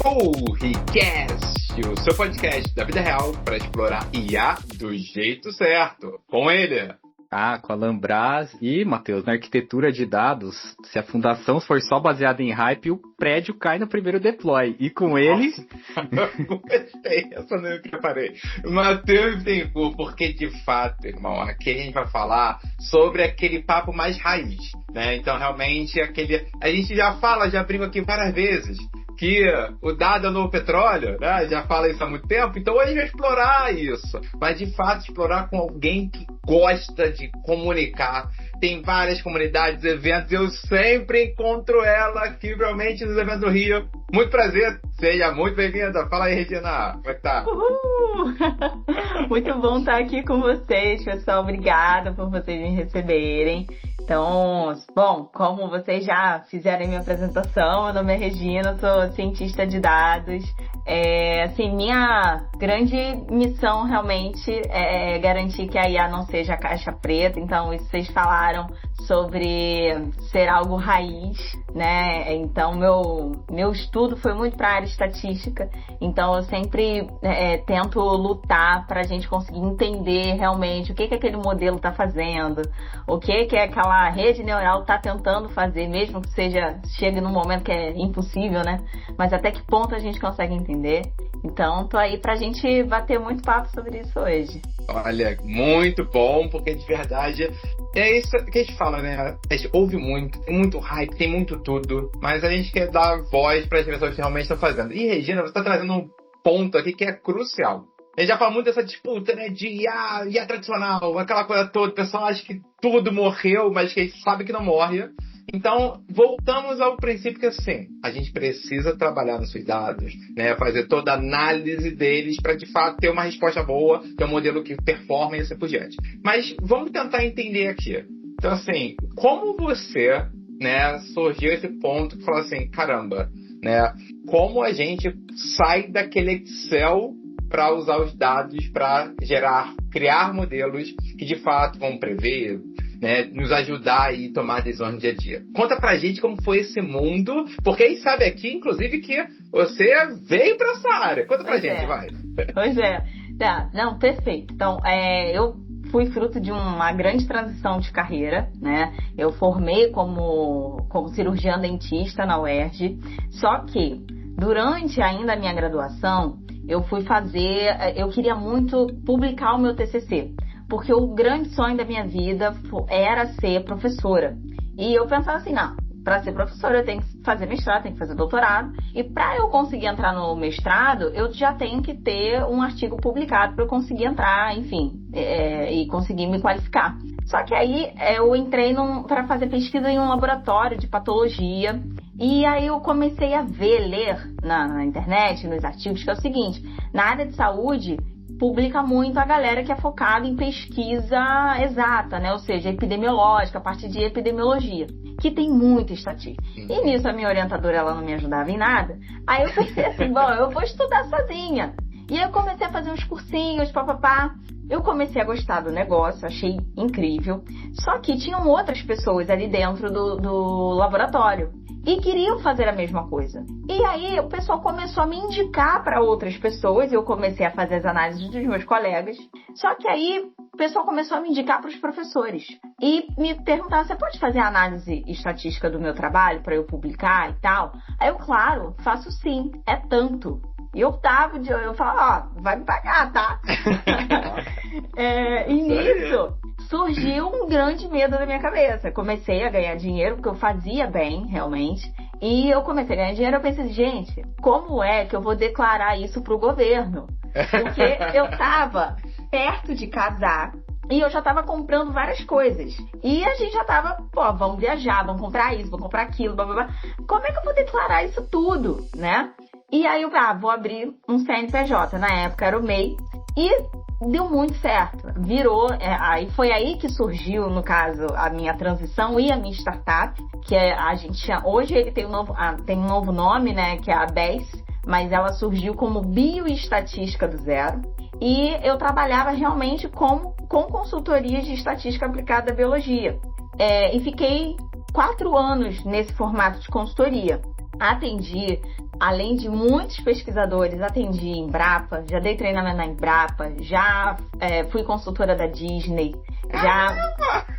O Recast, o seu podcast da vida real para explorar IA do jeito certo. Com ele. Com Alan Braz e, Matheus, na arquitetura de dados, se a fundação for só baseada em hype, o prédio cai no primeiro deploy. E com ele... Gostei, essa não eu preparei. Matheus Bittencourt, porque de fato, irmão, aqui a gente vai falar sobre aquele papo mais raiz, né? Então, realmente, a gente já brinca aqui várias vezes, que o dado é o novo petróleo, né? Já fala isso há muito tempo, então hoje a gente vai explorar isso. Mas, de fato, explorar com alguém que gosta de comunicar. Tem várias comunidades, eventos, eu sempre encontro ela aqui, realmente, nos eventos do Rio. Muito prazer, seja muito bem-vinda. Fala aí, Regina, como é que tá? Uhul! Muito bom estar aqui com vocês, pessoal. Obrigada por vocês me receberem. Então, bom, como vocês já fizeram a minha apresentação, meu nome é Regina, sou cientista de dados. Minha grande missão realmente é garantir que a IA não seja caixa preta. Então, isso vocês falaram sobre ser algo raiz, né? Então, meu estudo foi muito para a área estatística. Então, eu sempre tento lutar para a gente conseguir entender realmente o que aquele modelo está fazendo, o que aquela rede neural está tentando fazer, mesmo que chegue num momento que é impossível, né? Mas até que ponto a gente consegue entender. Então, tô aí pra gente bater muito papo sobre isso hoje. Olha, muito bom, porque de verdade é isso que a gente fala, né? A gente ouve muito, tem muito hype, tem muito tudo, mas a gente quer dar voz para as pessoas que realmente estão fazendo. E, Regina, você tá trazendo um ponto aqui que é crucial. A gente já fala muito dessa disputa, né, de IA tradicional, aquela coisa toda. O pessoal acha que tudo morreu, mas que a gente sabe que não morre. Então, voltamos ao princípio que, assim, a gente precisa trabalhar nos seus dados, né, fazer toda a análise deles para, de fato, ter uma resposta boa, ter um modelo que performa e assim por diante. Mas vamos tentar entender aqui. Então, assim, como você, né, surgiu esse ponto que falou assim, caramba, né, como a gente sai daquele Excel para usar os dados para criar modelos que, de fato, vão prever, né, nos ajudar e tomar decisões no dia a dia. Conta pra gente como foi esse mundo, porque a gente sabe aqui, inclusive, que você veio pra essa área. Conta pra gente, vai. Pois é. Não, perfeito. Então, eu fui fruto de uma grande transição de carreira, né? Eu formei como cirurgiã dentista na UERJ, só que durante ainda a minha graduação, eu queria muito publicar o meu TCC. Porque o grande sonho da minha vida era ser professora. E eu pensava assim, não, para ser professora eu tenho que fazer mestrado, tenho que fazer doutorado. E para eu conseguir entrar no mestrado, eu já tenho que ter um artigo publicado para eu conseguir entrar, enfim, e conseguir me qualificar. Só que aí eu entrei para fazer pesquisa em um laboratório de patologia. E aí eu comecei a ler na internet, nos artigos, que é o seguinte, na área de saúde, publica muito a galera que é focada em pesquisa exata, né? Ou seja, epidemiológica, a parte de epidemiologia, que tem muita estatística. E nisso a minha orientadora, ela não me ajudava em nada. Aí eu pensei assim, bom, eu vou estudar sozinha. E aí eu comecei a fazer uns cursinhos, papapá. Eu comecei a gostar do negócio, achei incrível. Só que tinham outras pessoas ali dentro do laboratório e queriam fazer a mesma coisa. E aí o pessoal começou a me indicar para outras pessoas, e eu comecei a fazer as análises dos meus colegas. Só que aí o pessoal começou a me indicar para os professores e me perguntar, você pode fazer a análise estatística do meu trabalho para eu publicar e tal? Aí eu, claro, faço sim, é tanto. E eu falava, vai me pagar, tá? E nisso surgiu um grande medo na minha cabeça. Comecei a ganhar dinheiro, porque eu fazia bem, realmente. E eu comecei a ganhar dinheiro, eu pensei, gente, como é que eu vou declarar isso pro governo? Porque eu tava perto de casar e eu já tava comprando várias coisas. E a gente já tava, vamos viajar, vamos comprar isso, vamos comprar aquilo, blá, blá, blá. Como é que eu vou declarar isso tudo, né? E aí eu vou abrir um CNPJ. Na época era o MEI. E deu muito certo. Virou, aí foi aí que surgiu, no caso, a minha transição e a minha startup, que a gente chama, hoje ele tem um novo nome, né, que é a BES, mas ela surgiu como Bioestatística do Zero. E eu trabalhava realmente com consultorias de estatística aplicada à biologia. E fiquei 4 anos nesse formato de consultoria. atendi, além de muitos pesquisadores, atendi em Embrapa, já dei treinamento na Embrapa, já fui consultora da Disney,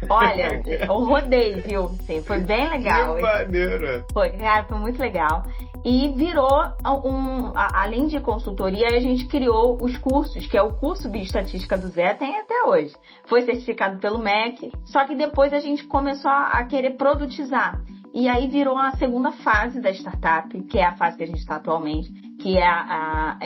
olha, eu rodei, viu? Sim, foi bem legal. Que maneiro. Foi muito legal. E virou, além de consultoria, a gente criou os cursos, que é o curso Bioestatística do Zé, tem até hoje. Foi certificado pelo MEC, só que depois a gente começou a querer produtizar. E aí virou a segunda fase da startup, que é a fase que a gente está atualmente, que a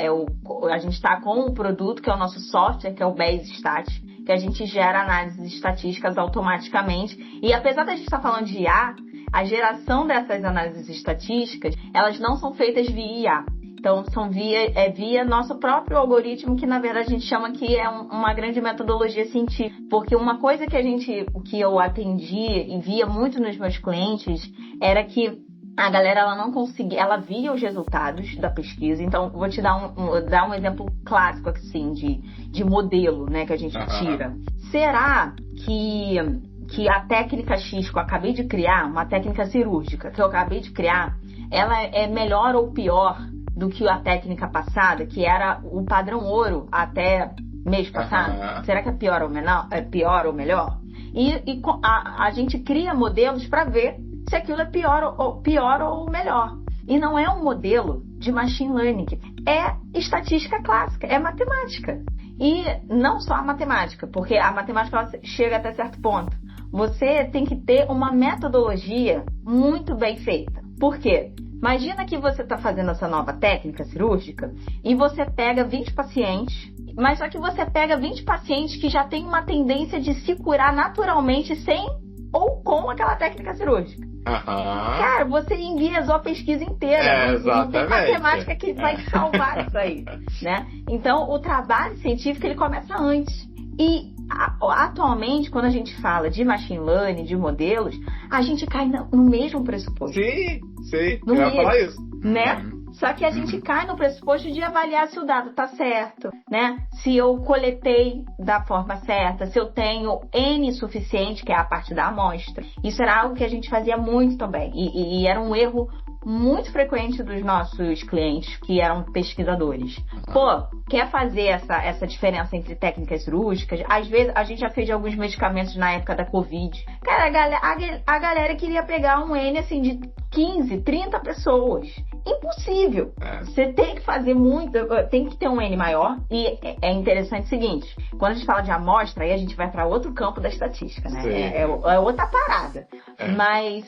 gente está com o produto, que é o nosso software, que é o BaseStat, que a gente gera análises estatísticas automaticamente. E apesar da gente estar falando de IA, a geração dessas análises estatísticas, elas não são feitas via IA. Então, são via nosso próprio algoritmo, que na verdade a gente chama que é uma grande metodologia científica. Porque uma coisa que eu atendi e via muito nos meus clientes era que a galera ela não conseguia, ela via os resultados da pesquisa. Então, vou te dar um exemplo clássico assim, de modelo, né, que a gente tira. Será que a técnica X que eu acabei de criar, uma técnica cirúrgica que eu acabei de criar, ela é melhor ou pior do que a técnica passada, que era o padrão ouro até mês passado? Será que é pior ou melhor? E a gente cria modelos para ver se aquilo é pior ou melhor. E não é um modelo de machine learning, é estatística clássica, é matemática. E não só a matemática, porque a matemática ela chega até certo ponto. Você tem que ter uma metodologia muito bem feita. Por quê? Imagina que você está fazendo essa nova técnica cirúrgica e você pega 20 pacientes, mas só que você pega 20 pacientes que já têm uma tendência de se curar naturalmente sem ou com aquela técnica cirúrgica. Cara, você enviesou a pesquisa inteira. Não tem matemática que vai salvar isso aí, né? Então, o trabalho científico ele começa antes. E atualmente, quando a gente fala de machine learning, de modelos, a gente cai no mesmo pressuposto. Sim, eu ia falar isso. Né? Só que a gente cai no pressuposto de avaliar se o dado está certo, né? Se eu coletei da forma certa, se eu tenho N suficiente, que é a parte da amostra. Isso era algo que a gente fazia muito também. E era um erro muito frequente dos nossos clientes, que eram pesquisadores. Quer fazer essa diferença entre técnicas cirúrgicas? Às vezes, a gente já fez alguns medicamentos na época da Covid. Cara, a galera queria pegar um N, assim, de 15, 30 pessoas. Impossível. Você tem que fazer muito, tem que ter um N maior. E é interessante o seguinte, quando a gente fala de amostra, aí a gente vai para outro campo da estatística, né? É outra parada. Mas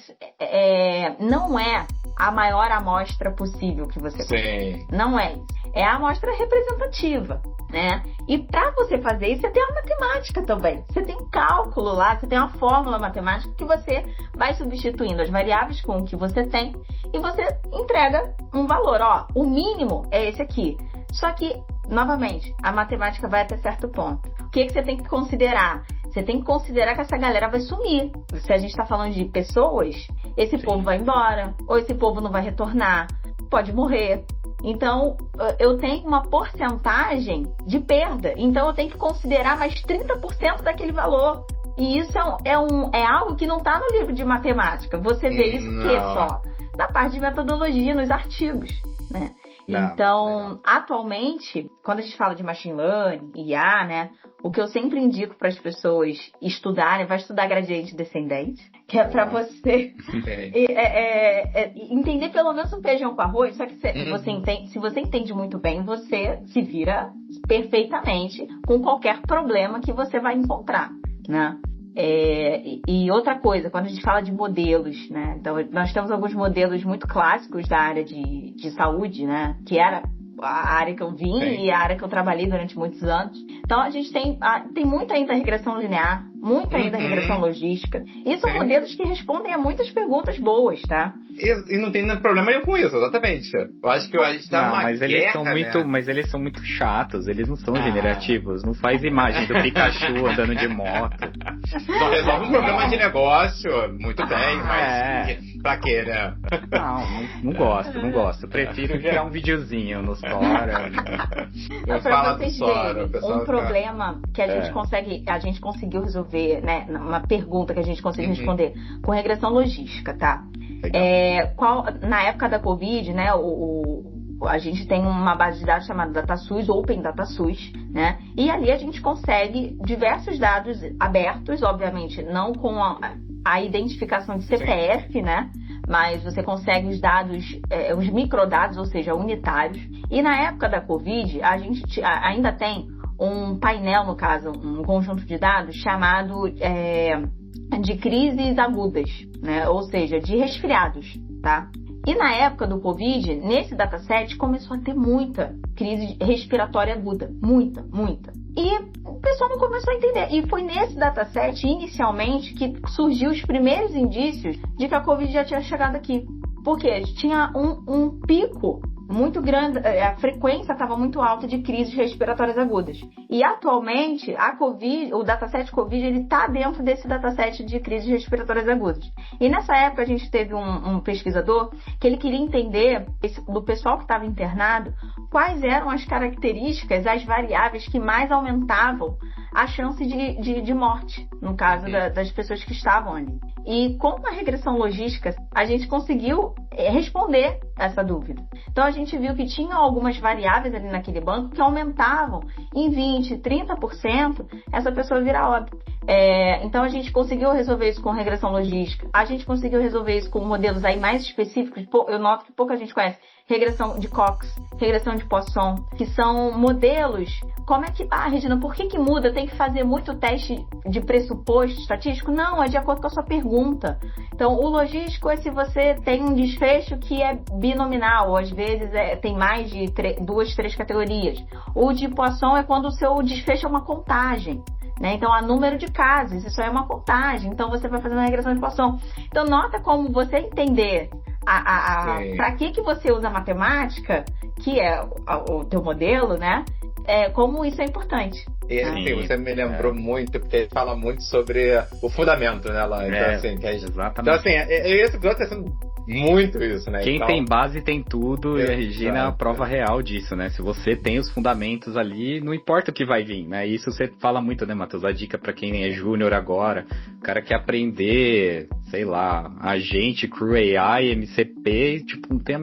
não é a maior amostra possível que você consegue. Não é isso. É a amostra representativa, né? E para você fazer isso, você tem a matemática também. Você tem um cálculo lá, você tem uma fórmula matemática que você vai substituindo as variáveis com o que você tem e você entrega um valor. O mínimo é esse aqui. Só que, novamente, a matemática vai até certo ponto. O que você tem que considerar? Você tem que considerar que essa galera vai sumir. Se a gente está falando de pessoas, esse povo vai embora, ou esse povo não vai retornar, pode morrer. Então, eu tenho uma porcentagem de perda. Então, eu tenho que considerar mais 30% daquele valor. E isso é algo que não está no livro de matemática. Você vê isso só na parte de metodologia, nos artigos, né? Então, atualmente, quando a gente fala de machine learning, IA, né, o que eu sempre indico para as pessoas estudarem, vai estudar gradiente descendente, que é para você entender pelo menos um feijão com arroz, só que se você entende muito bem, você se vira perfeitamente com qualquer problema que você vai encontrar, né? E outra coisa, quando a gente fala de modelos, né? Então, nós temos alguns modelos muito clássicos da área de saúde, né? Que era a área que eu vim e a área que eu trabalhei durante muitos anos. Então, a gente tem muita ainda regressão linear, muita ainda regressão logística. E são modelos que respondem a muitas perguntas boas, tá? E não tem problema nenhum com isso, exatamente. Eu acho que a gente tá numa guerra, mas eles são muito chatos, eles não são generativos, não faz imagem do Pikachu andando de moto. Não resolve um problema de negócio, muito bem, mas pra quê, né? Não gosto. Eu prefiro gerar um videozinho no Sora. Eu falo do Sora, um problema que a gente conseguiu resolver, né? Uma pergunta que a gente conseguiu responder com regressão logística, tá? Na época da Covid, né? A gente tem uma base de dados chamada DataSUS, Open DataSUS, né? E ali a gente consegue diversos dados abertos, obviamente, não com a identificação de CPF, né? Mas você consegue os dados, os microdados, ou seja, unitários. E na época da Covid, a gente ainda tem um painel, no caso, um conjunto de dados chamado de crises agudas, né? Ou seja, de resfriados, tá? E na época do Covid, nesse dataset, começou a ter muita crise respiratória aguda. Muita. E o pessoal não começou a entender. E foi nesse dataset, inicialmente, que surgiu os primeiros indícios de que a Covid já tinha chegado aqui. Porque tinha um pico muito grande, a frequência estava muito alta de crises respiratórias agudas. E atualmente, o dataset Covid, ele está dentro desse dataset de crises respiratórias agudas. E nessa época a gente teve um pesquisador que ele queria entender, do pessoal que estava internado, quais eram as características, as variáveis que mais aumentavam a chance de morte, no caso das pessoas que estavam ali. E com a regressão logística, a gente conseguiu responder essa dúvida. Então, a gente viu que tinha algumas variáveis ali naquele banco que aumentavam em 20%, 30% essa pessoa virar óbito. Então, a gente conseguiu resolver isso com regressão logística. A gente conseguiu resolver isso com modelos aí mais específicos. Eu noto que pouca gente conhece. Regressão de Cox, regressão de Poisson, que são modelos. Como é que... Regina, por que muda? Tem que fazer muito teste de pressuposto estatístico? Não, é de acordo com a sua pergunta. Então, o logístico é se você tem um desfecho que é binominal, ou às vezes tem mais de 2, 3 categorias. O de Poisson é quando o seu desfecho é uma contagem. Né? Então, há número de casos, isso é uma contagem. Então, você vai fazer uma regressão de Poisson. Então, nota como você entender para que você usa a matemática, que é o teu modelo, né? Como isso é importante. E assim, você me lembrou muito, porque ele fala muito sobre o fundamento, né, lá. Então, exatamente. Então, assim, esse episódio está sendo muito isso, né? Quem tem base tem tudo, e a Regina é a prova real disso, né? Se você tem os fundamentos ali, não importa o que vai vir, né? Isso você fala muito, né, Matheus? A dica pra quem é júnior agora, o cara quer aprender, sei lá, agente, Crew AI, MCP, tipo, não tem...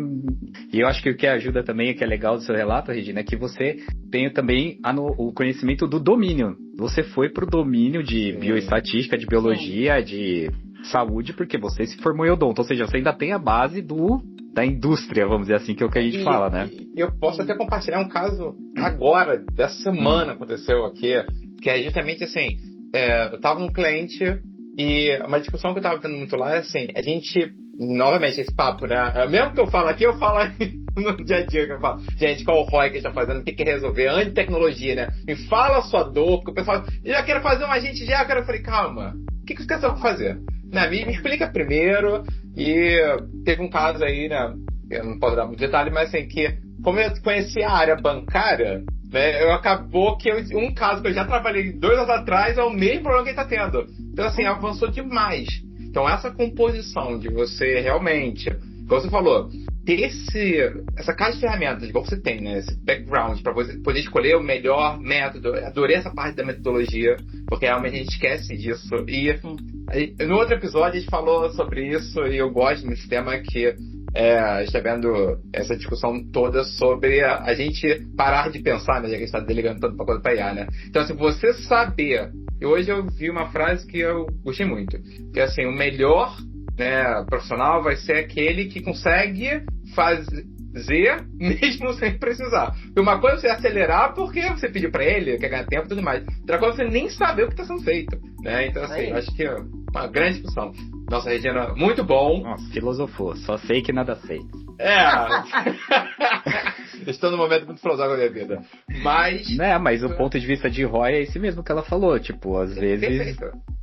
E eu acho que o que ajuda também, que é legal do seu relato, Regina, é que você tem também o conhecimento do domínio. Você foi pro domínio de bioestatística, de biologia, de saúde, porque você se formou em odonto, ou seja, você ainda tem a base da indústria, vamos dizer assim, que é o que a gente fala, né? Eu posso até compartilhar um caso agora, dessa semana aconteceu aqui, que é justamente assim, eu tava num cliente e uma discussão que eu tava tendo muito lá é assim, a gente, novamente, esse papo, né? Mesmo que eu falo aqui, eu falo no dia a dia, que eu falo, gente, qual o ROI que a gente tá fazendo, o que quer resolver, anti-tecnologia, né? Me fala a sua dor, porque o pessoal, eu já quero fazer um agente já, eu falei, calma, o que você quer fazer? Né, me explica primeiro. E teve um caso aí, né? Eu não posso dar muito detalhe, mas assim, que como eu conhecia a área bancária, né? Acabou que um caso que eu já trabalhei 2 anos atrás é o mesmo problema que ele tá tendo. Então, assim, avançou demais. Então, essa composição de você realmente, como você falou, ter essa caixa de ferramentas, igual você tem, né? Esse background, para você poder escolher o melhor método. Eu adorei essa parte da metodologia, porque realmente a gente esquece disso. E no outro episódio a gente falou sobre isso, e eu gosto desse tema que a gente está vendo essa discussão toda sobre a gente parar de pensar, né? Já que a gente está delegando tanto para coisa para IA, né? Então, se você saber... E hoje eu vi uma frase que eu gostei muito, que é assim, o melhor, né, profissional vai ser aquele que consegue fazer mesmo sem precisar. Porque uma coisa é você acelerar porque você pediu para ele, quer ganhar tempo e tudo mais. Outra coisa é você nem saber o que está sendo feito, né? Então, assim, acho que é uma grande discussão. Nossa, Regina, muito bom. Nossa, filosofou. Só sei que nada sei. Estou num momento muito filosófico da minha vida. Mas o ponto de vista de ROI é esse mesmo que ela falou. Tipo, às vezes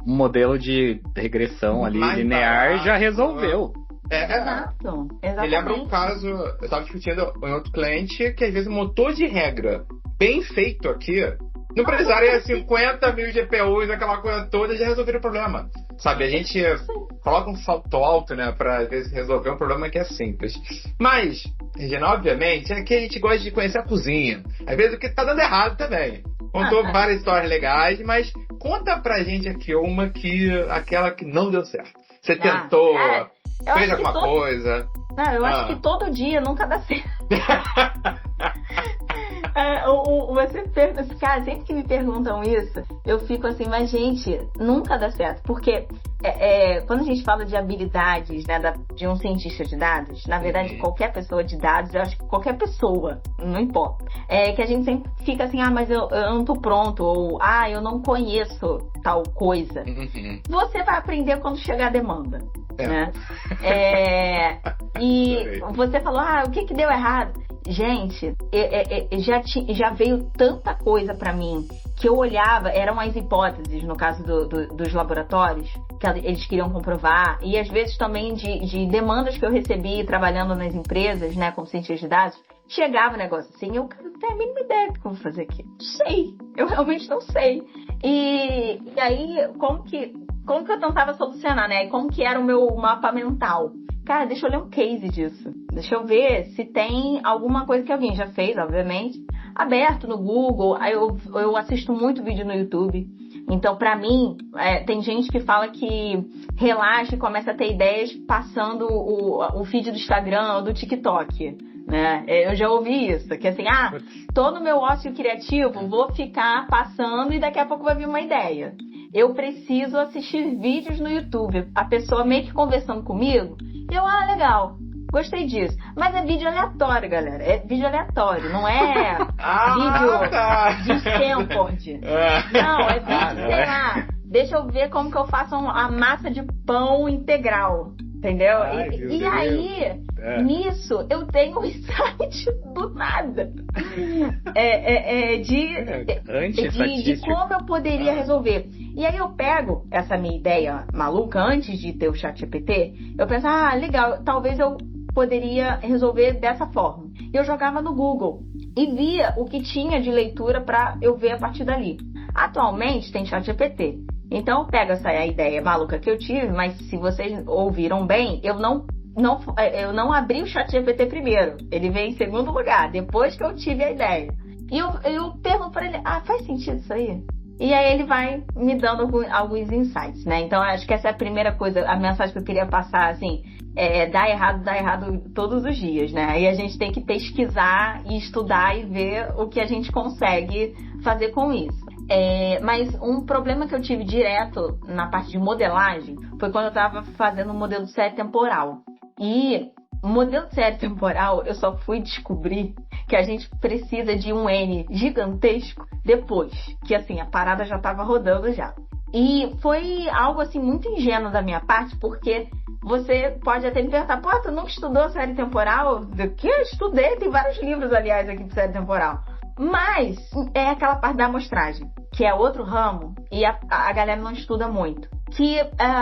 um modelo de regressão ali linear já resolveu. Exato. Exatamente. Me lembra um caso, eu estava discutindo em outro cliente, que às vezes um motor de regra bem feito aqui Não precisaria 50 mil GPUs, aquela coisa toda, já resolveria o problema. Sabe, a gente coloca um salto alto, né, pra às vezes resolver um problema que é simples. Mas, Regina, obviamente, é que a gente gosta de conhecer a cozinha. Às vezes o que tá dando errado também. Contou várias histórias legais, mas conta pra gente aqui aquela que não deu certo. Você tentou, fez alguma coisa. Não, eu acho que todo dia nunca dá certo. Você pergunta assim, cara, sempre que me perguntam isso, eu fico assim, mas gente, nunca dá certo. Porque quando a gente fala de habilidades, né, de um cientista de dados, na verdade, qualquer pessoa de dados, eu acho que qualquer pessoa, não importa, que a gente sempre fica assim, mas eu não tô pronto, ou eu não conheço tal coisa. Você vai aprender quando chegar a demanda. Né? E você falou, o que deu errado? Gente, já veio tanta coisa pra mim que eu olhava, eram as hipóteses, no caso dos laboratórios, que eles queriam comprovar, e às vezes também de demandas que eu recebi trabalhando nas empresas, né, como cientista de dados, chegava o negócio assim, eu não tenho a mínima ideia do que eu vou fazer aqui. Não sei, eu realmente não sei. E aí, como que eu tentava solucionar, né? E como que era o meu mapa mental? Cara, deixa eu ler um case disso. Deixa eu ver se tem alguma coisa que alguém já fez, obviamente. Aberto no Google. Aí eu assisto muito vídeo no YouTube. Então, pra mim, tem gente que fala que relaxa e começa a ter ideias passando o feed do Instagram ou do TikTok. Né? Eu já ouvi isso. Que assim, tô no meu ócio criativo, vou ficar passando e daqui a pouco vai vir uma ideia. Eu preciso assistir vídeos no YouTube. A pessoa meio que conversando comigo. Eu, legal, gostei disso. Mas é vídeo aleatório, galera. É vídeo aleatório, não é vídeo de Stanford. Não, é vídeo, sei lá. Deixa eu ver como que eu faço a massa de pão integral. Entendeu? E aí, nisso, eu tenho um insight do nada. De como eu poderia resolver. E aí eu pego essa minha ideia maluca, antes de ter o ChatGPT, eu penso, legal, talvez eu poderia resolver dessa forma. Eu jogava no Google e via o que tinha de leitura para eu ver a partir dali. Atualmente tem ChatGPT. Então eu pego essa ideia maluca que eu tive, mas se vocês ouviram bem, eu não abri o ChatGPT primeiro. Ele veio em segundo lugar, depois que eu tive a ideia. E eu pergunto para ele, faz sentido isso aí? E aí ele vai me dando alguns insights, né? Então acho que essa é a primeira coisa, a mensagem que eu queria passar, assim, dá errado todos os dias, né? Aí a gente tem que pesquisar e estudar e ver o que a gente consegue fazer com isso. Mas um problema que eu tive direto na parte de modelagem foi quando eu estava fazendo um modelo de série temporal. E o modelo de série temporal eu só fui descobrir que a gente precisa de um N gigantesco depois, que assim, a parada já estava rodando já. E foi algo assim muito ingênuo da minha parte, porque você pode até me perguntar, tu nunca estudou série temporal? Do que? Eu estudei, tem vários livros, aliás, aqui de série temporal. Mas é aquela parte da amostragem, que é outro ramo, e a galera não estuda muito. Que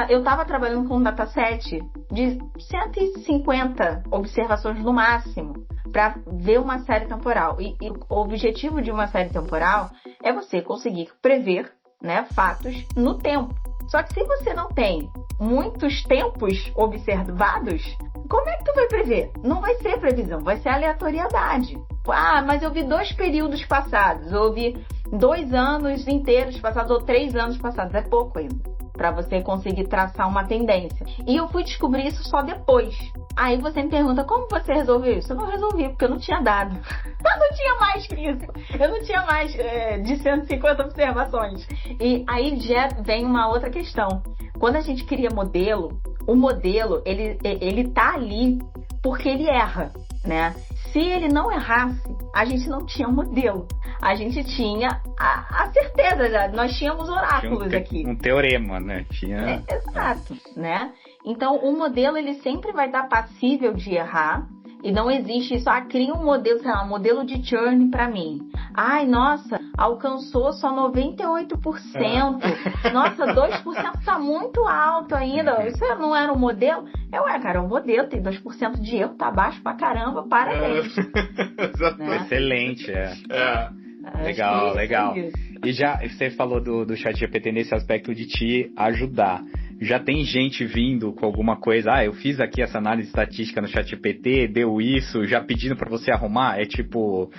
eu estava trabalhando com um dataset de 150 observações no máximo para ver uma série temporal. E o objetivo de uma série temporal é você conseguir prever, né, fatos no tempo. Só que se você não tem muitos tempos observados, como é que tu vai prever? Não vai ser previsão, vai ser aleatoriedade. Mas eu vi 2 períodos passados, eu vi 2 anos inteiros passados, ou 3 anos passados. É pouco ainda, para você conseguir traçar uma tendência. E eu fui descobrir isso só depois. Aí você me pergunta, como você resolveu isso? Eu não resolvi, porque eu não tinha dado. Eu não tinha mais que isso. Eu não tinha mais de 150 observações. E aí já vem uma outra questão. Quando a gente cria modelo, o modelo, ele tá ali porque ele erra, né? Se ele não errasse, a gente não tinha um modelo. A gente tinha a certeza já. Nós tínhamos oráculos aqui. Um teorema, né? Exato, né? Então, o modelo, ele sempre vai estar passível de errar. E não existe isso. Cria um modelo, sei lá, um modelo de churn pra mim. Nossa, alcançou só 98%. Nossa, 2% tá muito alto ainda. Isso não era um modelo? Cara, é um modelo, tem 2% de erro, tá baixo pra caramba, parabéns. Né? Excelente, Legal, legal. E já você falou do ChatGPT nesse aspecto de te ajudar. Já tem gente vindo com alguma coisa, eu fiz aqui essa análise estatística no ChatGPT, deu isso, já pedindo pra você arrumar? É tipo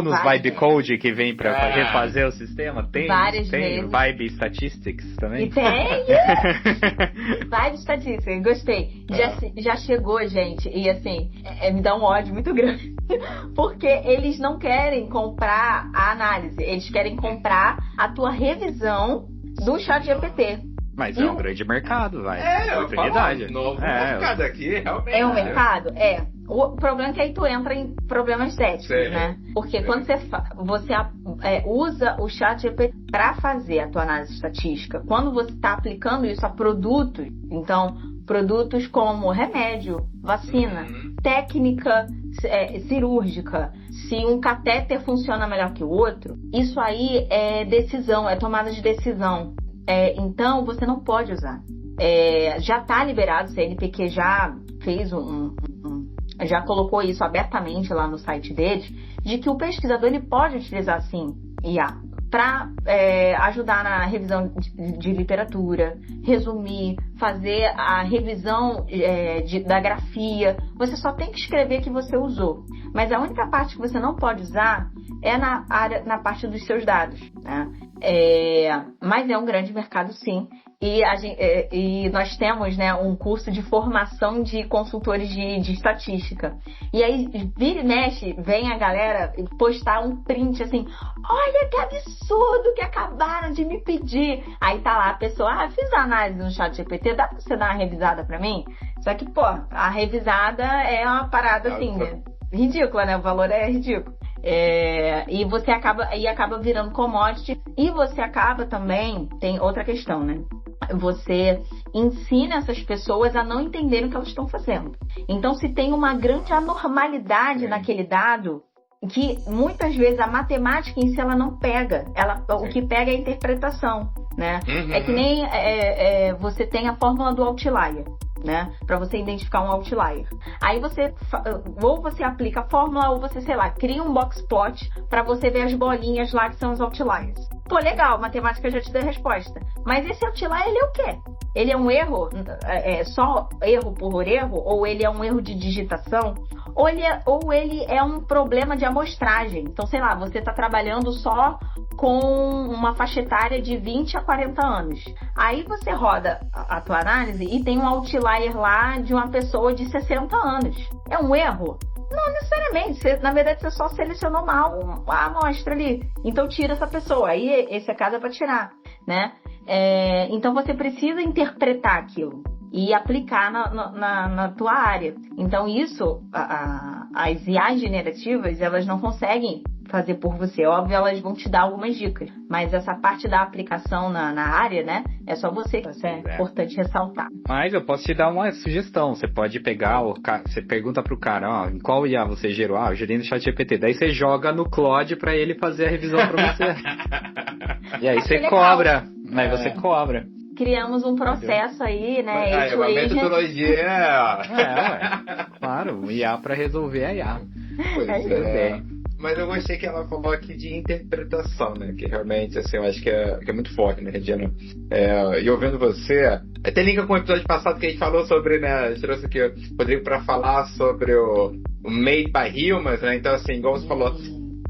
nos Vibe Code que vem pra refazer o sistema? Tem vezes. Vibe Statistics também? E tem! Vibe Statistics, gostei. Já chegou, gente, e assim, me dá um ódio muito grande. Porque eles não querem comprar a análise, eles querem comprar a tua revisão do ChatGPT. Mas é um grande mercado, vai. É oportunidade. Novo mercado aqui, realmente. É um mercado? É. O problema é que aí tu entra em problemas éticos, né? Porque quando você usa o ChatGPT para fazer a tua análise estatística, quando você está aplicando isso a produtos, então, produtos como remédio, vacina, técnica cirúrgica, se um catéter funciona melhor que o outro, isso aí é decisão, é tomada de decisão. Então, você não pode usar. Já está liberado, o CNPq já fez já colocou isso abertamente lá no site deles, de que o pesquisador ele pode utilizar, sim, IA, para ajudar na revisão de literatura, resumir, fazer a revisão da grafia. Você só tem que escrever que você usou. Mas a única parte que você não pode usar é na parte dos seus dados, né? Mas é um grande mercado, sim. E nós temos, né, um curso de formação de consultores de estatística. E aí, vira e mexe, vem a galera postar um print assim: olha que absurdo que acabaram de me pedir. Aí tá lá a pessoa: fiz a análise no ChatGPT, dá pra você dar uma revisada pra mim? Só que, a revisada é uma parada assim, né? Ridícula, né? O valor é ridículo. E você acaba virando commodity. E você acaba também, tem outra questão, né? Você ensina essas pessoas a não entenderem o que elas estão fazendo. Então, se tem uma grande anormalidade naquele dado, que muitas vezes a matemática em si ela não pega. O que pega é a interpretação, né? É que nem você tem a fórmula do outlier, né? Para você identificar um outlier. Aí ou você aplica a fórmula, ou você, sei lá, cria um box plot para você ver as bolinhas lá que são os outliers. Pô, legal, a matemática já te deu a resposta. Mas esse outlier, ele é o quê? Ele é um erro, só erro por erro? Ou ele é um erro de digitação? Ou ele é um problema de amostragem. Então, sei lá, você está trabalhando só com uma faixa etária de 20 a 40 anos. Aí você roda a tua análise e tem um outlier lá de uma pessoa de 60 anos. É um erro? Não necessariamente. Na verdade, você só selecionou mal a amostra ali. Então, tira essa pessoa. Aí, esse é caso para tirar, né? Então, você precisa interpretar aquilo e aplicar na tua área. Então, isso, as IAs generativas, elas não conseguem fazer por você. Óbvio, elas vão te dar algumas dicas. Mas essa parte da aplicação na área, né? É só você. Isso é importante ressaltar. Mas eu posso te dar uma sugestão. Você pode pegar, você pergunta pro cara, em qual IA você gerou? Eu gerei no ChatGPT. Daí você joga no Claude pra ele fazer a revisão pra você. E aí você cobra. Aí você cobra. Criamos um processo aí, né? Uma metodologia. Claro, IA pra resolver a IA. Pois é. Mas eu gostei que ela falou aqui de interpretação, né? Que realmente, assim, eu acho que é muito forte, né, Regina? E ouvindo você, até liga com o episódio passado que a gente falou sobre, né? A gente trouxe aqui o Rodrigo pra falar sobre o Made by Humans, né? Então, assim, igual você falou,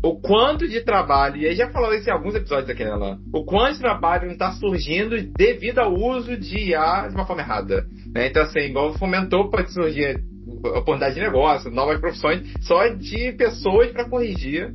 o quanto de trabalho, e aí já falou isso em alguns episódios aqui, né, Lan? O quanto de trabalho não está surgindo devido ao uso de IA de uma forma errada, né? Então, assim, igual fomentou, pode surgir oportunidade de negócio, novas profissões, só de pessoas para corrigir,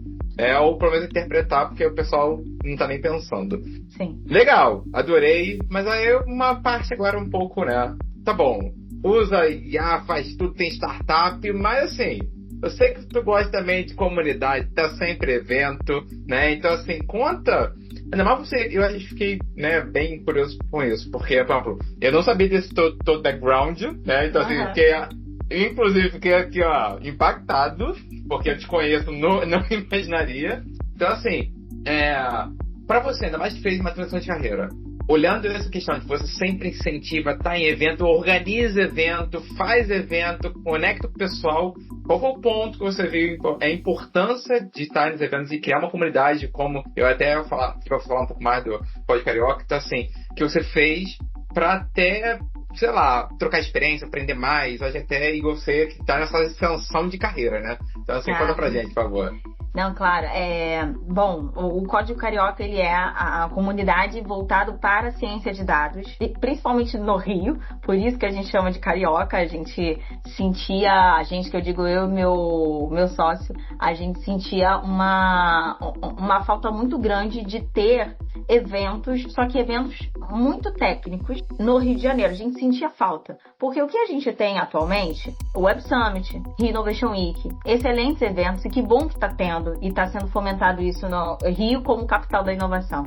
ou pelo menos interpretar, porque o pessoal não tá nem pensando. Sim. Legal, adorei, mas aí uma parte agora um pouco, né? Tá bom, usa IA, faz tudo, tem startup, mas assim, eu sei que tu gosta também de comunidade, tá sempre evento, né? Então, assim, conta. Ainda mais você, eu fiquei, né, bem curioso com isso, porque, por exemplo, eu não sabia desse todo background, né? Então, assim, inclusive, fiquei aqui, impactado, porque eu te conheço, não imaginaria. Então, assim, pra você, ainda mais que fez uma transição de carreira, olhando essa questão de você sempre incentiva, tá em evento, organiza evento, faz evento, conecta com o pessoal, qual foi o ponto que você viu a importância de estar nos eventos e criar uma comunidade, como eu até vou falar um pouco mais do Pod Carioca, então assim, que você fez para até, sei lá, trocar experiência, aprender mais, até igual você que tá nessa extensão de carreira, né? Então assim, conta pra gente, por favor. Não, claro. Bom, o Código Carioca, ele é a comunidade voltada para a ciência de dados, principalmente no Rio, por isso que a gente chama de Carioca. A gente sentia, que eu digo eu e meu sócio, a gente sentia uma falta muito grande de ter eventos, só que eventos muito técnicos no Rio de Janeiro. A gente sentia falta. Porque o que a gente tem atualmente, o Web Summit, Rio Innovation Week, excelentes eventos, e que bom que está tendo e está sendo fomentado isso no Rio como capital da inovação.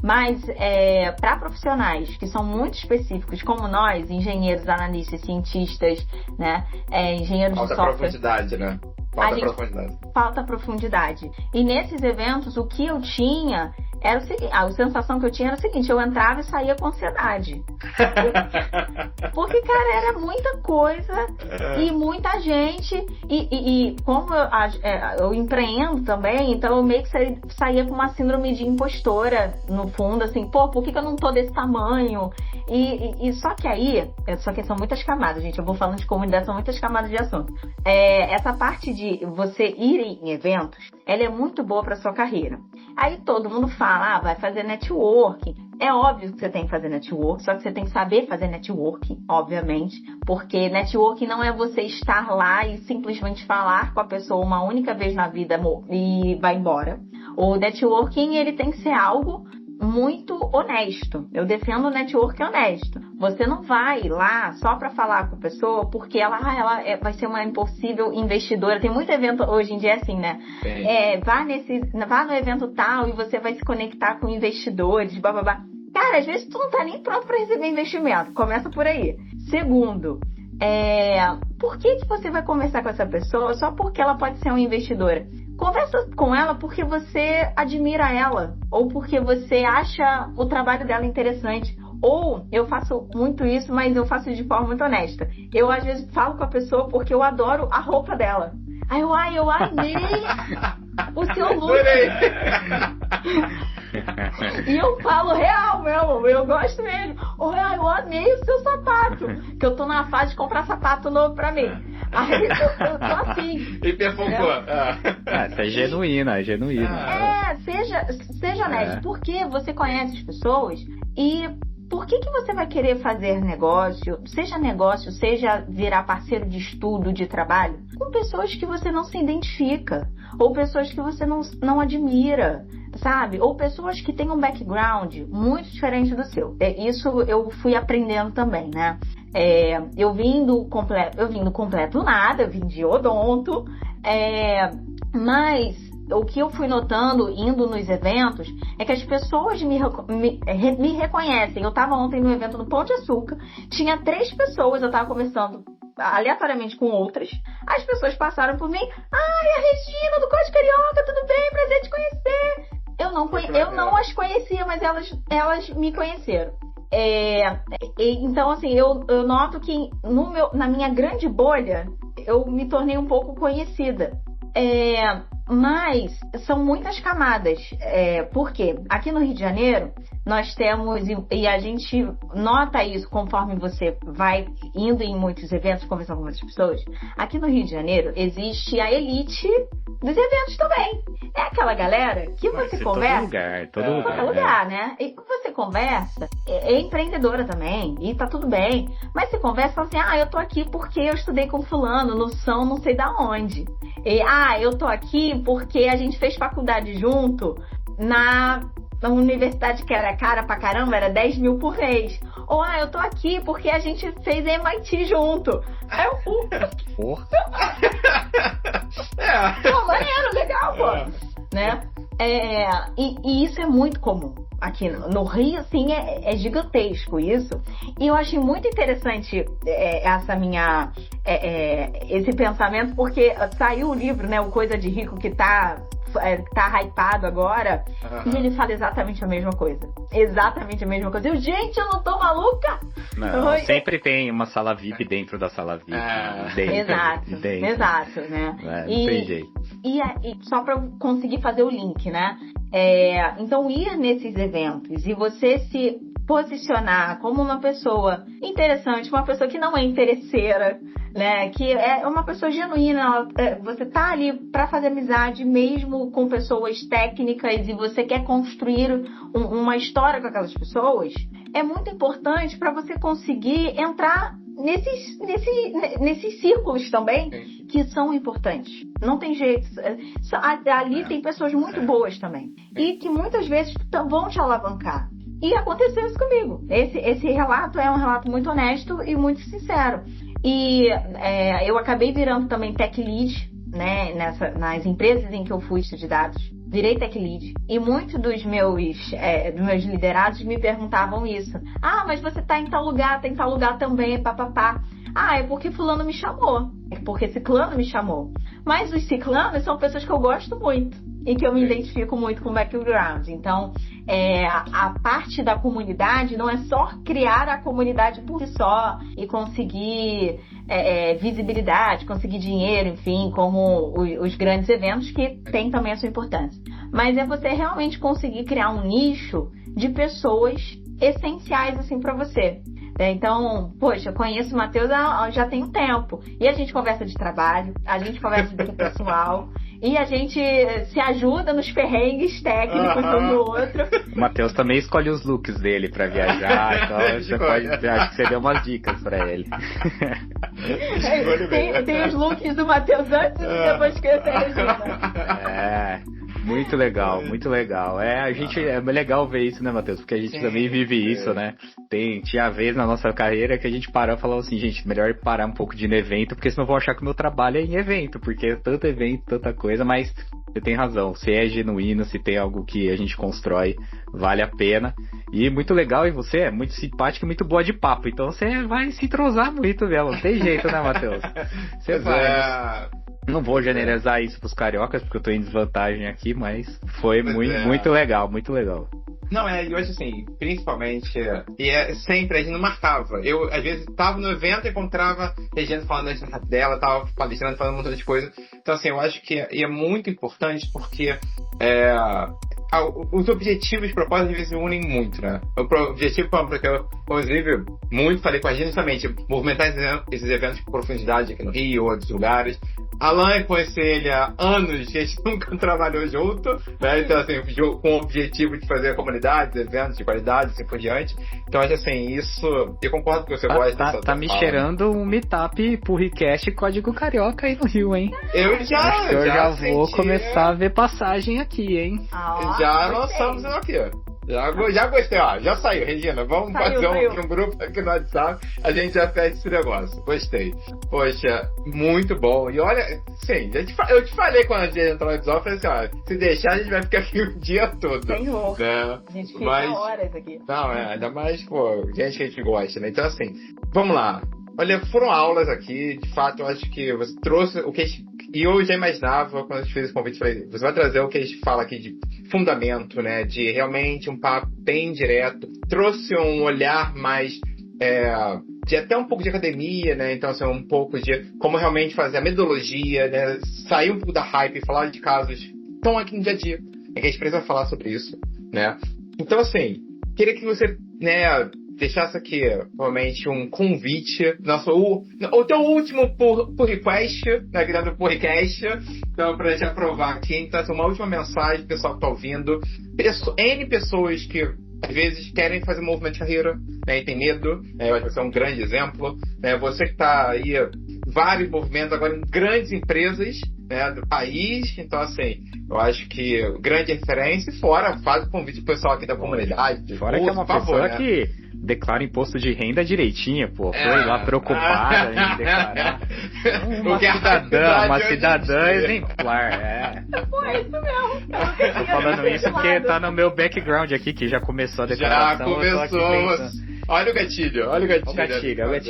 Mas para profissionais que são muito específicos, como nós, engenheiros, analistas, cientistas, né, engenheiros de software... Profundidade, né? Falta profundidade. E nesses eventos, o que eu tinha era o seguinte, a sensação que eu tinha era o seguinte: eu entrava e saía com ansiedade. Porque, cara, era muita coisa e muita gente. E como eu empreendo também, então eu meio que saía com uma síndrome de impostora, no fundo, assim, por que eu não tô desse tamanho? E só que são muitas camadas, gente. Eu vou falando de comunidade, são muitas camadas de assunto. Essa parte de você ir em eventos, ela é muito boa para sua carreira. Aí todo mundo fala, vai fazer networking. É óbvio que você tem que fazer networking, só que você tem que saber fazer networking, obviamente, porque networking não é você estar lá e simplesmente falar com a pessoa uma única vez na vida e vai embora. O networking, ele tem que ser algo muito honesto. Eu defendo o networking honesto. Você não vai lá só para falar com a pessoa porque ela vai ser uma impossível investidora. Tem muito evento hoje em dia assim, né? Vá no evento tal e você vai se conectar com investidores, bababá. Cara, às vezes tu não tá nem pronto para receber investimento. Começa por aí. Segundo, por que você vai conversar com essa pessoa só porque ela pode ser uma investidora? Conversa com ela porque você admira ela, ou porque você acha o trabalho dela interessante. Ou eu faço muito isso, mas eu faço de forma muito honesta. Eu às vezes falo com a pessoa porque eu adoro a roupa dela. Aí eu amei o seu look. E eu falo real mesmo, eu gosto mesmo. Eu amei o seu sapato, que eu tô na fase de comprar sapato novo pra mim. Aí eu tô assim. Isso é genuína, seja honesto, porque você conhece as pessoas e por que você vai querer fazer negócio, seja virar parceiro de estudo, de trabalho, com pessoas que você não se identifica, ou pessoas que você não admira, sabe? Ou pessoas que têm um background muito diferente do seu. Isso eu fui aprendendo também, né? Eu vim do completo nada, eu vim de odonto, mas o que eu fui notando indo nos eventos é que as pessoas me reconhecem. Eu estava ontem no evento no Pão de Açúcar, tinha 3 pessoas, eu estava conversando aleatoriamente com outras. As pessoas passaram por mim. Ai, a Regina do Código Carioca, tudo bem? Prazer te conhecer. Eu não as conhecia, mas elas me conheceram. Então, assim, eu noto que na minha grande bolha eu me tornei um pouco conhecida. Mas são muitas camadas. Por quê? Aqui no Rio de Janeiro, nós temos, e a gente nota isso conforme você vai indo em muitos eventos, conversando com muitas pessoas. Aqui no Rio de Janeiro existe a elite dos eventos também. É aquela galera que você conversa. Todo lugar, né? E você conversa, é empreendedora também, e tá tudo bem. Mas você conversa assim, eu tô aqui porque eu estudei com fulano, no São não sei da onde. Eu tô aqui porque a gente fez faculdade junto na universidade que era cara pra caramba, era 10 mil por mês. Ou, eu tô aqui porque a gente fez MIT junto. Porra. Pô, maneiro, legal, pô. Né? E isso é muito comum. Aqui no Rio, assim, é gigantesco isso. E eu achei muito interessante esse pensamento, porque saiu o livro, né, o Coisa de Rico, que tá tá hypado agora, e ele fala exatamente a mesma coisa. Exatamente a mesma coisa. Eu, gente, eu não tô maluca! Não, sempre tem uma sala VIP dentro da sala VIP. Exato, né? Não tem jeito. E só para conseguir fazer o link, né? Então, ir nesses eventos e você se posicionar como uma pessoa interessante, uma pessoa que não é interesseira, né? Que é uma pessoa genuína, você tá ali para fazer amizade mesmo com pessoas técnicas e você quer construir uma história com aquelas pessoas, é muito importante para você conseguir entrar nesses círculos também, que são importantes. Não tem jeito. Ali tem pessoas muito boas também. E que muitas vezes vão te alavancar. E aconteceu isso comigo. Esse relato é um relato muito honesto e muito sincero. E eu acabei virando também tech lead, né, nas empresas em que eu fui estudar de dados. Virei tech lead. E muitos dos meus liderados me perguntavam isso. Ah, mas você tá em tal lugar também, papapá. Ah, é porque fulano me chamou. É porque ciclano me chamou. Mas os ciclanos são pessoas que eu gosto muito. E que eu me identifico muito com o background. Então, a parte da comunidade não é só criar a comunidade por si só e conseguir visibilidade, conseguir dinheiro, enfim, como os grandes eventos que têm também a sua importância. Mas é você realmente conseguir criar um nicho de pessoas essenciais assim para você. Então, poxa, eu conheço o Matheus já tem um tempo. E a gente conversa de trabalho, a gente conversa de vida pessoal. E a gente se ajuda nos perrengues técnicos um do outro. O Matheus também escolhe os looks dele pra viajar, então acho que você deu umas dicas pra ele. Tem os looks do Matheus antes e depois que você Regina. Muito legal, muito legal. É legal ver isso, né, Matheus? Porque a gente também vive isso, né? Tinha vez na nossa carreira que a gente parou e falou assim, gente, melhor parar um pouco de ir no evento, porque senão vão achar que o meu trabalho é em evento, porque é tanto evento, tanta coisa, mas você tem razão, se é genuíno, se tem algo que a gente constrói, vale a pena. E muito legal, e você é muito simpática e muito boa de papo, então você vai se entrosar muito mesmo, não tem jeito, né, Matheus? Você vai... Não vou generalizar isso pros cariocas, porque eu tô em desvantagem aqui, mas foi muito legal, muito legal. Não, e hoje assim, principalmente, sempre a gente não marcava. Eu, às vezes, tava no evento e encontrava Regina falando da startup dela, tava palestrando, falando um montão de coisa. Então, assim, eu acho que é muito importante porque os objetivos e propósitos às vezes se unem muito, né? O objetivo, porque eu, inclusive, muito falei com a gente justamente, movimentar esses eventos com profundidade aqui no Rio, outros lugares. Alain, conheci ele há anos, que a gente nunca trabalhou junto, né? Então, assim, com o objetivo de fazer comunidades, eventos de qualidade, assim por diante. Então, acho assim, isso, eu concordo com o que você gosta. Tá me cheirando um meetup Purricast Código Carioca aí no Rio, hein? Eu já vou começar a ver passagem aqui, hein? Já lançamos aqui, ó. Já gostei, ó. Já saiu, Regina. Vamos fazer um grupo aqui no WhatsApp. A gente já fecha esse negócio. Gostei. Poxa, muito bom. E olha, sim, eu te falei quando a gente entrou no episódio, eu falei assim, ó, se deixar a gente vai ficar aqui o dia todo. Senhor. Né? A gente fica horas aqui. Não, ainda mais, gente que a gente gosta, né? Então, assim, vamos lá. Olha, foram aulas aqui, de fato, eu acho que você trouxe o que a gente... E eu já imaginava, quando a gente fez esse convite, falei, você vai trazer o que a gente fala aqui de fundamento, né? De realmente um papo bem direto. Trouxe um olhar mais... de até um pouco de academia, né? Então, assim, um pouco de como realmente fazer a metodologia, né? Sair um pouco da hype e falar de casos que estão aqui no dia a dia. É que a gente precisa falar sobre isso, né? Então, assim, queria que você, né... deixasse aqui, realmente, um convite, o teu último pull request, né, aqui dentro do podcast, então, pra gente aprovar aqui, então, uma última mensagem, pessoal que tá ouvindo, N pessoas que, às vezes, querem fazer um movimento de carreira, né, e tem medo, vai ser um grande exemplo, né, você que tá aí, vários movimentos agora em grandes empresas, né, do país, então, assim, eu acho que grande referência, fora, faz o convite pro pessoal aqui da comunidade. Fora que é uma pessoa que declara imposto de renda direitinho, pô. Foi lá preocupada em declarar. Uma cidadã exemplar, Pô, é isso mesmo. Tô falando isso porque tá no meu background aqui, que já começou a declaração. Já começou. Olha o gatilho.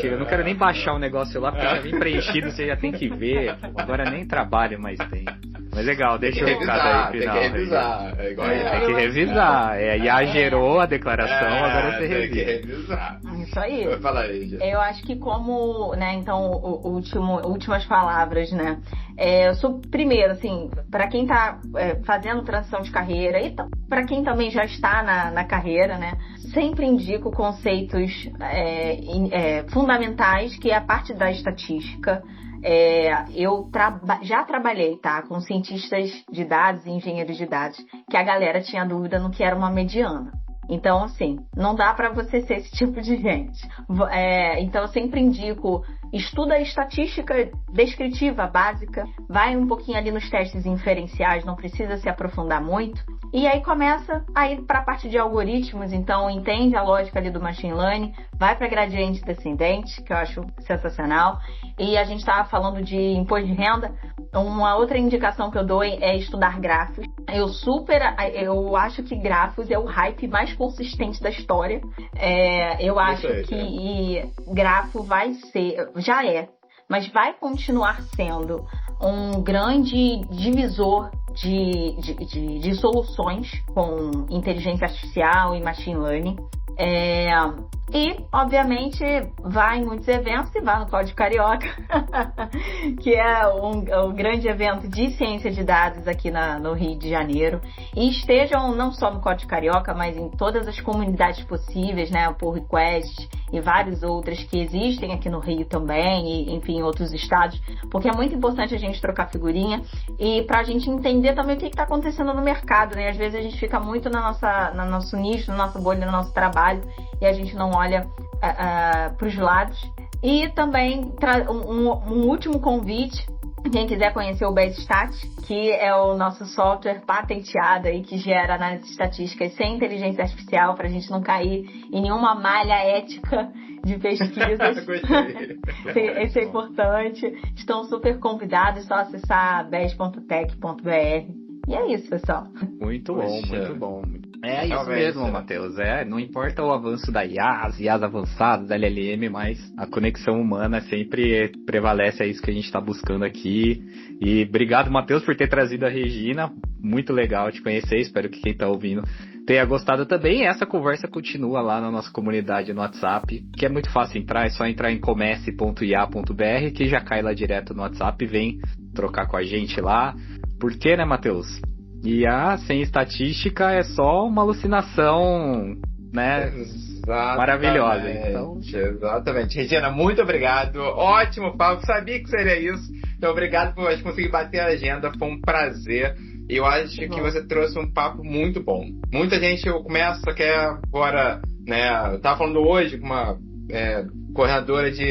Eu não quero nem baixar o negócio lá, porque já vem preenchido, você já tem que ver. Agora nem trabalho mais tem. Mas legal, deixa eu revisar, aí final. Tem que revisar. Tem que revisar. A IA gerou a declaração, agora você revisa. Tem que revisar. Isso aí. Fala aí, gente. Eu acho que como, né, então, últimas palavras, né? Primeiro, assim, para quem tá fazendo transição de carreira e para quem também já está na carreira, né? Sempre indico conceitos fundamentais, que é a parte da estatística. Eu já trabalhei, tá, com cientistas de dados e engenheiros de dados, que a galera tinha dúvida no que era uma mediana. Então, assim, não dá para você ser esse tipo de gente. Então, eu sempre indico, estuda a estatística descritiva básica, vai um pouquinho ali nos testes inferenciais, não precisa se aprofundar muito. E aí começa a ir para a parte de algoritmos, então entende a lógica ali do machine learning, vai para gradiente descendente, que eu acho sensacional. E a gente estava falando de imposto de renda. Uma outra indicação que eu dou é estudar grafos. Eu acho que grafos é o hype mais consistente da história. Eu acho que grafo já é, mas vai continuar sendo um grande divisor de soluções com inteligência artificial e machine learning. E, obviamente, vai em muitos eventos e vai no Código Carioca, que é um grande evento de ciência de dados aqui no Rio de Janeiro. E estejam não só no Código Carioca, mas em todas as comunidades possíveis, né? O Pull Request e várias outras que existem aqui no Rio também, e, enfim, em outros estados, porque é muito importante a gente trocar figurinha e pra gente entender também o que está acontecendo no mercado, né? Às vezes a gente fica muito no nosso nicho, na nossa bolha, no nosso trabalho, e a gente não olha para os lados. E também um último convite, quem quiser conhecer o BaseStat, que é o nosso software patenteado aí, que gera análise estatística sem inteligência artificial, para a gente não cair em nenhuma malha ética de pesquisas. Isso é importante. Estão super convidados, só acessar bes.tech.br. E é isso, pessoal. Muito bom, muito bom. É isso Realmente, mesmo, Matheus. Não importa o avanço da IA, as IAs avançadas, da LLM, mas a conexão humana sempre prevalece, é isso que a gente está buscando aqui. E obrigado, Matheus, por ter trazido a Regina. Muito legal te conhecer, espero que quem está ouvindo tenha gostado também. E essa conversa continua lá na nossa comunidade no WhatsApp, que é muito fácil entrar, é só entrar em comece.ia.br, que já cai lá direto no WhatsApp e vem trocar com a gente lá. Por quê, né, Matheus? IA sem estatística é só uma alucinação, né? Exatamente. Maravilhosa. Então... Exatamente. Regina, muito obrigado. Ótimo papo, sabia que seria isso. Então, obrigado por conseguir bater a agenda, foi um prazer. E eu acho que você trouxe um papo muito bom. Muita gente começa, quer agora, né? Eu tava falando hoje com uma coordenadora de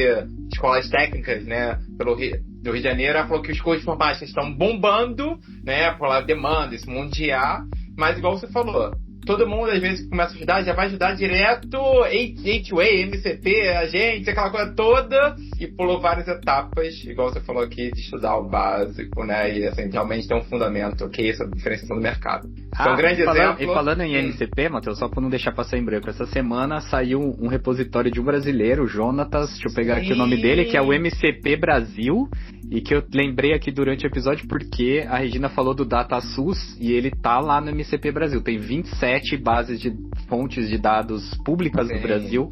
escolas técnicas, né? Do Rio de Janeiro, ela falou que os cursos de informática estão bombando, né, pela demanda, esse mundo de IA, mas igual você falou, todo mundo às vezes que começa a ajudar, já vai ajudar direto, H-Way, MCP, agente, aquela coisa toda, e pulou várias etapas, igual você falou aqui, de estudar o básico, né, e assim, realmente tem um fundamento, que é essa diferenciação do mercado. Então, um grande exemplo. E falando em MCP, Matheus, só para não deixar passar em branco, essa semana saiu um repositório de um brasileiro, Jonatas, deixa eu pegar aqui o nome dele, que é o MCP Brasil, e que eu lembrei aqui durante o episódio porque a Regina falou do DataSUS e ele tá lá no MCP Brasil. Tem 27 bases de fontes de dados públicas no Brasil.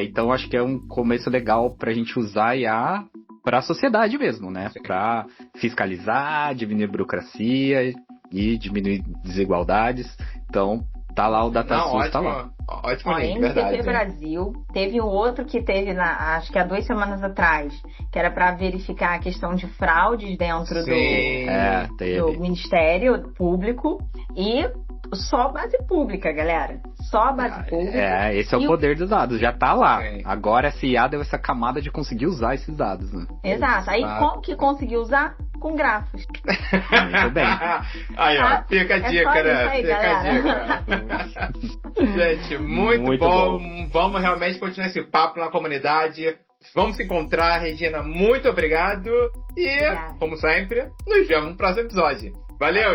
Então acho que é um começo legal pra gente usar a IA para a sociedade mesmo, né? Para fiscalizar, diminuir burocracia e diminuir desigualdades. Então tá lá o DataSUS, tá lá. Ótimo, link, MCP verdade. Brasil. Teve um outro que teve, acho que há 2 semanas atrás, que era para verificar a questão de fraudes dentro do Ministério Público. E só base pública, galera. Só base pública. Esse é o poder dos dados, já tá lá. Agora essa IA deu essa camada de conseguir usar esses dados, né? Exato. Aí como que conseguiu usar? Com grafos. Muito bem. Aí, ó, fica a dica, né? Fica a dica. Gente, muito bom. Vamos realmente continuar esse papo na comunidade. Vamos se encontrar, Regina. Muito obrigado. E, como sempre, nos vemos no próximo episódio. Valeu,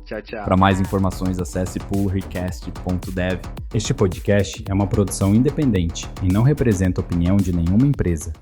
tchau. Para mais informações, acesse pullrequest.dev. Este podcast é uma produção independente e não representa a opinião de nenhuma empresa.